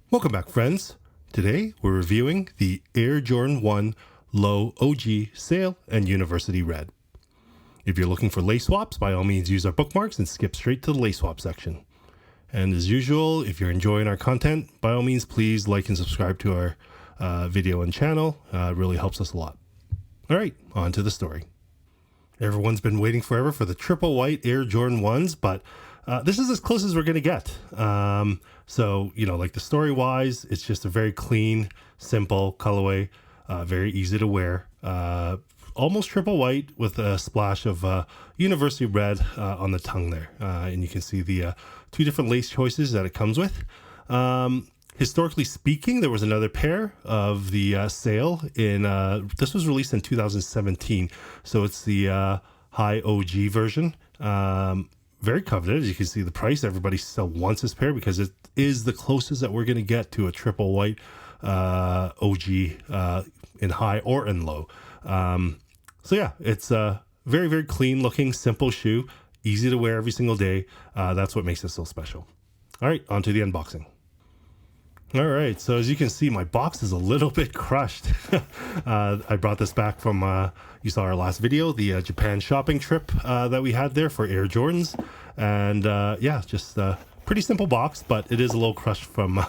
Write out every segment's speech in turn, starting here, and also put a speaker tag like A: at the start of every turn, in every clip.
A: Welcome back, friends. Today we're reviewing the Air Jordan 1 Low OG Sail and University Red. If you're looking for lace swaps, by all means use our bookmarks and skip straight to the lace swap section. And as usual, if you're enjoying our content, by all means please like and subscribe to our video and channel. It really helps us a lot. All right, on to the story. Everyone's been waiting forever for the triple white Air Jordan 1s, but this is as close as we're going to get. So, like the story-wise, it's just a very clean, simple colorway, very easy to wear. Almost triple white with a splash of University Red on the tongue there. And you can see the two different lace choices that it comes with. Historically speaking, there was another pair of the Sail in, this was released in 2017. So it's the high OG version. Very coveted. As you can see the price, everybody still wants this pair because it is the closest that we're going to get to a triple white OG in high or in low. So yeah, it's a very, very clean looking, simple shoe, easy to wear every single day. That's what makes it so special. All right, on to the unboxing. All right, so as you can see, my box is a little bit crushed. I brought this back from, you saw our last video, the Japan shopping trip that we had there for Air Jordans. And yeah, just a pretty simple box, but it is a little crushed from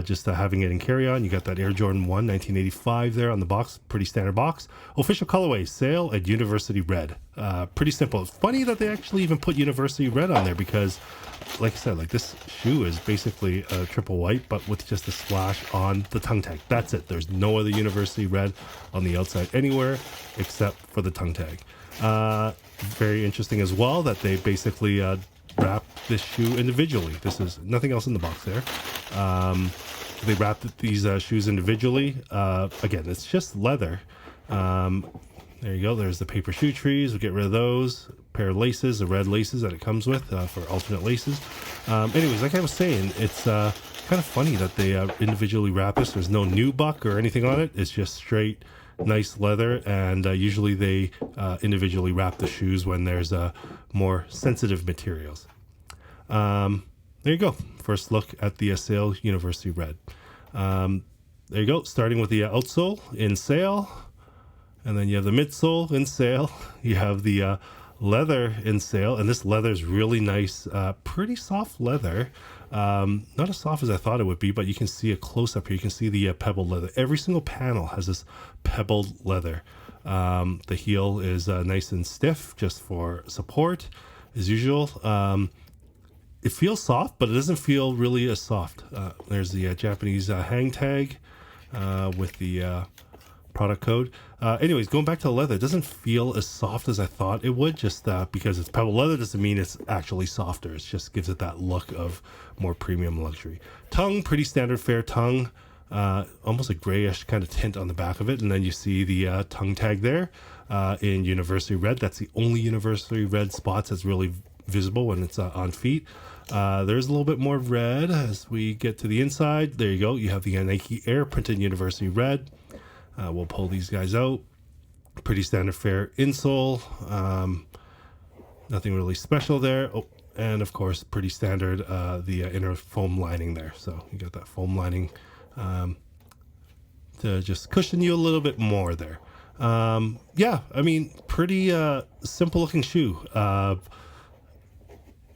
A: just having it in carry-on. You got that Air Jordan 1 1985 there on the box, pretty standard box. Official colorway, Sail and University Red. Pretty simple. It's funny that they actually even put University Red on there because, like I said, like this shoe is basically a triple white, but with just a splash on the tongue tag. That's it. There's no other University Red on the outside anywhere except for the tongue tag. Very interesting as well that they basically wrap this shoe individually. This is nothing else in the box there. They wrapped these shoes individually. Again, it's just leather. There you go. There's the paper shoe trees. We'll get rid of those. Pair of laces, the red laces that it comes with for alternate laces. Anyways, like I was saying, it's kind of funny that they individually wrap this. There's no nubuck or anything on it. It's just straight, nice leather. And usually they individually wrap the shoes when there's more sensitive materials. There you go. First look at the Sail University Red. There you go. Starting with the outsole in Sail. And then you have the midsole in Sail. You have the leather in Sail, and this leather is really nice, pretty soft leather. Not as soft as I thought it would be, but you can see a close up here. You can see the pebbled leather. Every single panel has this pebbled leather. The heel is nice and stiff just for support as usual. It feels soft, but it doesn't feel really as soft. There's the Japanese hang tag with the product code. Anyways, going back to the leather, it doesn't feel as soft as I thought it would, just because it's pebble leather doesn't mean it's actually softer. It just gives it that look of more premium luxury. Tongue, pretty standard fare tongue, almost a grayish kind of tint on the back of it. And then you see the tongue tag there in University Red. That's the only University Red spots that's really visible when it's on feet. There's a little bit more red as we get to the inside. There you go. You have the Nike Air printed University Red. We'll pull these guys out. Pretty standard fare insole. Nothing really special there. Oh, and of course, pretty standard the inner foam lining there. So you got that foam lining to just cushion you a little bit more there. Yeah, I mean, pretty simple looking shoe.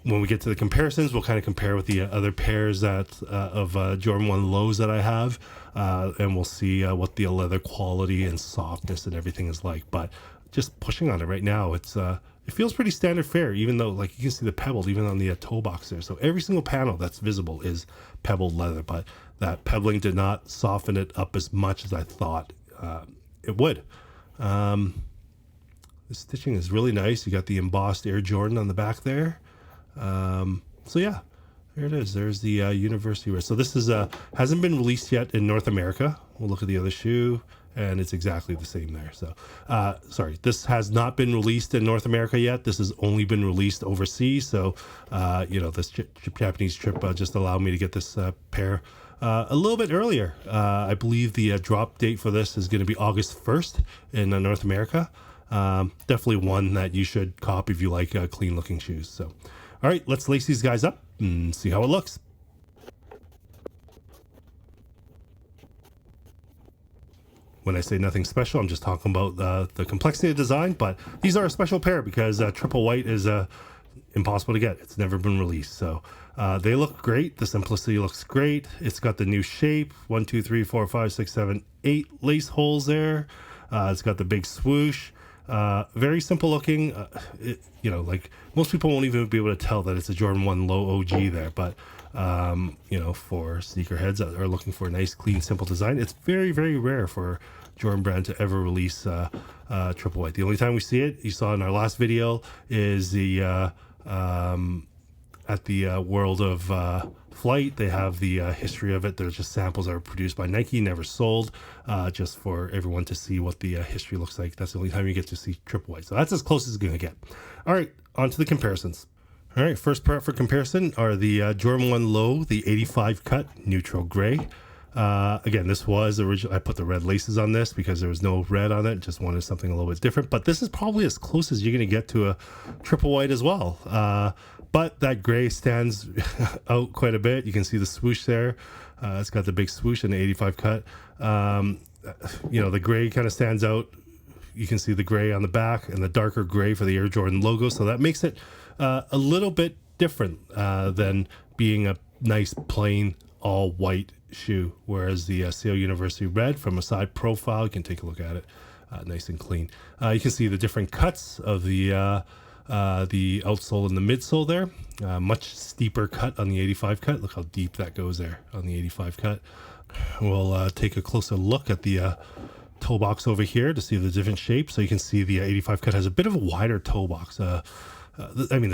A: When we get to the comparisons, we'll kind of compare with the other pairs that of Jordan 1 lows that I have, and we'll see what the leather quality and softness and everything is like. But just pushing on it right now, it feels pretty standard fare, even though like you can see the pebbled even on the toe box there. So every single panel that's visible is pebbled leather, but that pebbling did not soften it up as much as I thought it would. The stitching is really nice. You got the embossed Air Jordan on the back there. So yeah, there it is. There's the University Red. So this is hasn't been released yet in North America. We'll look at the other shoe, and it's exactly the same there. So sorry, this has not been released in North America yet. This has only been released overseas. So this Japanese trip just allowed me to get this pair a little bit earlier. I believe the drop date for this is going to be August 1st in North America. Definitely one that you should cop if you like clean looking shoes. So all right, let's lace these guys up and see how it looks. when I say nothing special, I'm just talking about the complexity of design. But these are a special pair because triple white is impossible to get. It's never been released. So they look great. The simplicity looks great. It's got the new shape. 1, 2, 3, 4, 5, 6, 7, 8 lace holes there. It's got the big swoosh. Very simple looking. Like most people won't even be able to tell that it's a Jordan 1 low OG there. But, for sneakerheads that are looking for a nice, clean, simple design, it's very, very rare for Jordan Brand to ever release triple white. The only time we see it, you saw in our last video, is the at the World of Flight. They have the history of it. They're just samples that were produced by Nike, never sold, just for everyone to see what the history looks like. That's the only time you get to see triple white. So that's as close as it's going to get. All right, on to the comparisons. All right, first part for comparison are the Jordan 1 Low, the 85 cut, neutral gray. Again, this was original. I put the red laces on this because there was no red on it. Just wanted something a little bit different. But this is probably as close as you're going to get to a triple white as well. But that gray stands out quite a bit. You can see the swoosh there. It's got the big swoosh in the 85 cut. The gray kind of stands out. You can see the gray on the back and the darker gray for the Air Jordan logo. So that makes it a little bit different than being a nice plain all white shoe, whereas the Sail University red from a side profile, you can take a look at it, nice and clean. You can see the different cuts of the outsole and the midsole there. Much steeper cut on the 85 cut. Look how deep that goes there on the 85 cut. We'll take a closer look at the toe box over here to see the different shapes. So you can see the 85 cut has a bit of a wider toe box. The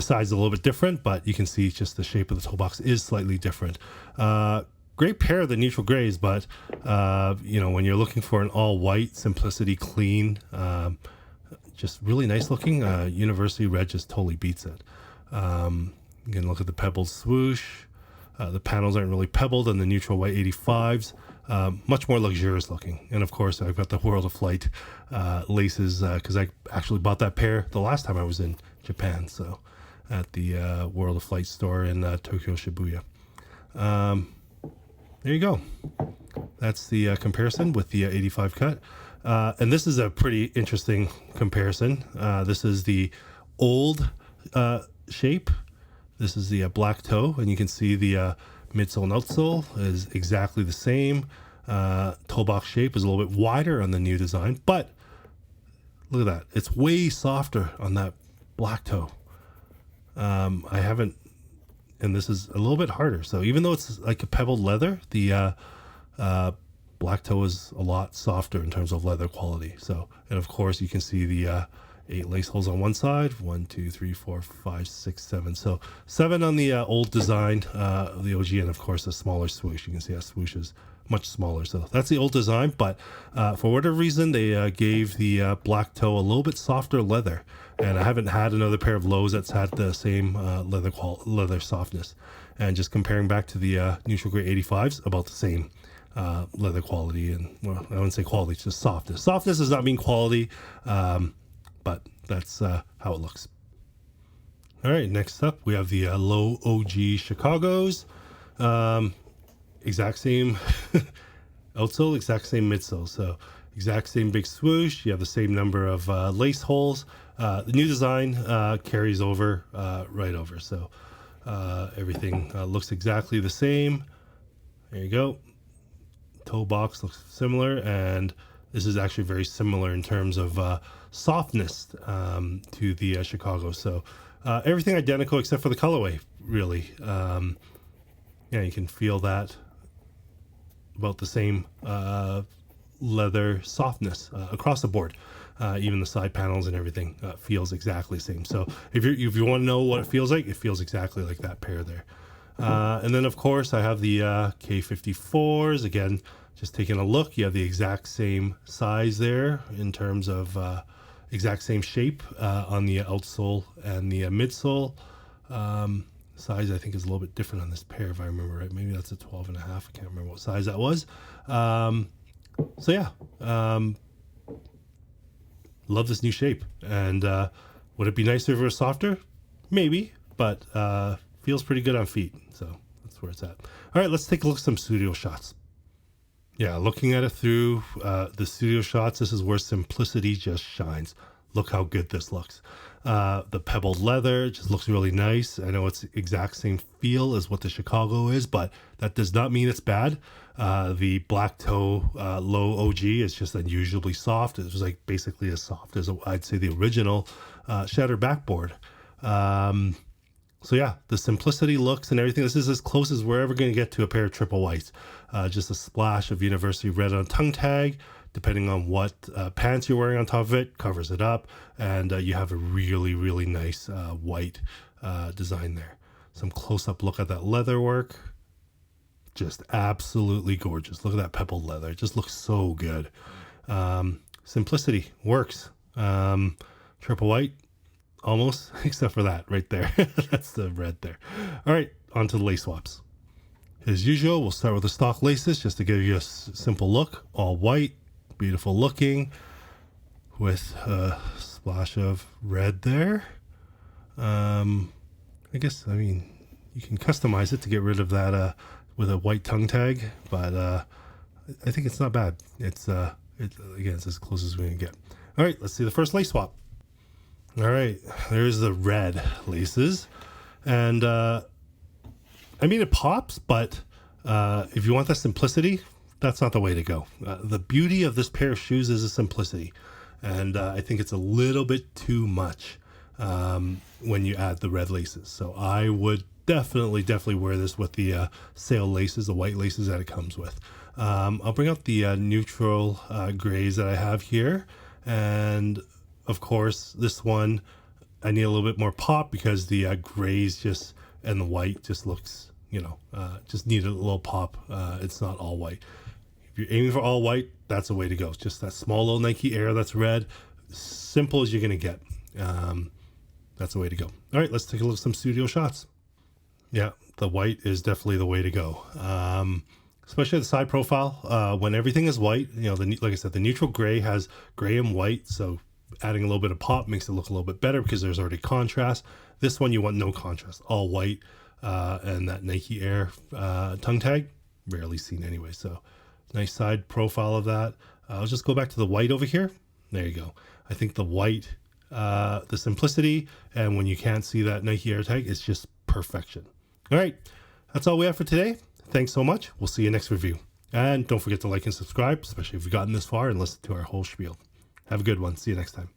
A: size is a little bit different, but you can see just the shape of the toe box is slightly different. Great pair of the neutral grays, but when you're looking for an all white, simplicity, clean, just really nice looking, University red just totally beats it. You can look at the pebbled swoosh. The panels aren't really pebbled on the neutral white 85s. Much more luxurious looking. And of course, I've got the World of Flight laces because I actually bought that pair the last time I was in Japan. So at the World of Flight store in Tokyo Shibuya. There you go. That's the comparison with the 85 cut. And this is a pretty interesting comparison. This is the old shape. This is the black toe, and you can see the midsole and outsole is exactly the same. Toe box shape is a little bit wider on the new design, but look at that. It's way softer on that black toe. I haven't, and this is a little bit harder. So even though it's like a pebbled leather, the black toe is a lot softer in terms of leather quality. So, and of course you can see the 8 lace holes on one side, 1, 2, 3, 4, 5, 6, 7. So 7 on the old design, the OG, and of course a smaller swoosh. You can see that swoosh is much smaller. So that's the old design, but for whatever reason, they gave the black toe a little bit softer leather. And I haven't had another pair of lows that's had the same leather softness. And just comparing back to the neutral gray 85s, about the same leather quality. And well, I wouldn't say quality, it's just softness. Softness does not mean quality, but that's how it looks. All right, next up we have the low OG Chicago's. Exact same outsole, exact same midsole. So exact same big swoosh. You have the same number of lace holes. The new design carries over right over. So everything looks exactly the same. There you go. Toe box looks similar, and this is actually very similar in terms of softness to the Chicago. So everything identical except for the colorway, really. You can feel that about the same leather softness across the board. Even the side panels and everything feels exactly the same. So if you want to know what it feels like, it feels exactly like that pair there. And then of course I have the K54s. Again, just taking a look, you have the exact same size there in terms of exact same shape on the outsole and the midsole. Size I think is a little bit different on this pair if I remember right. Maybe that's a 12 and a half. I can't remember what size that was. Love this new shape. And would it be nicer if it was softer? Maybe, but feels pretty good on feet. So that's where it's at. All right, let's take a look at some studio shots. Yeah, looking at it through the studio shots, this is where simplicity just shines. Look how good this looks. The pebbled leather just looks really nice. I know it's exact same feel as what the Chicago is, but that does not mean it's bad. The black toe low OG is just unusually soft. It was like basically as soft as I'd say the original Shatter backboard. So yeah, the simplicity looks and everything. This is as close as we're ever going to get to a pair of triple whites. Just a splash of University Red on tongue tag, depending on what pants you're wearing on top of it, covers it up. And you have a really, really nice white design there. Some close-up look at that leather work. Just absolutely gorgeous. Look at that pebbled leather. It just looks so good. Simplicity works. Triple white. Almost, except for that right there. That's the red there. All right, on to the lace swaps. As usual, we'll start with the stock laces just to give you a simple look. All white, beautiful looking, with a splash of red there. I mean, you can customize it to get rid of that with a white tongue tag, but I think it's not bad. It's as close as we can get. All right, let's see the first lace swap. All right, there's the red laces. And I mean, it pops, but if you want that simplicity, that's not the way to go. The beauty of this pair of shoes is the simplicity. And I think it's a little bit too much when you add the red laces. So I would definitely wear this with the sail laces, the white laces that it comes with. I'll bring out the neutral grays that I have here. And of course, this one, I need a little bit more pop because the grays just and the white just looks, just need a little pop. It's not all white. If you're aiming for all white, that's the way to go. It's just that small little Nike Air that's red. Simple as you're going to get. That's the way to go. All right, let's take a look at some studio shots. Yeah, the white is definitely the way to go. Especially the side profile. When everything is white, like I said, the neutral gray has gray and white. So adding a little bit of pop makes it look a little bit better because there's already contrast. This one, you want no contrast, all white, and that Nike Air tongue tag, rarely seen anyway. So nice side profile of that. I'll just go back to the white over here. There you go. I think the white, the simplicity, and when you can't see that Nike Air tag, it's just perfection. All right, that's all we have for today. Thanks so much. We'll see you next review. And don't forget to like and subscribe, especially if you've gotten this far and listened to our whole spiel. Have a good one. See you next time.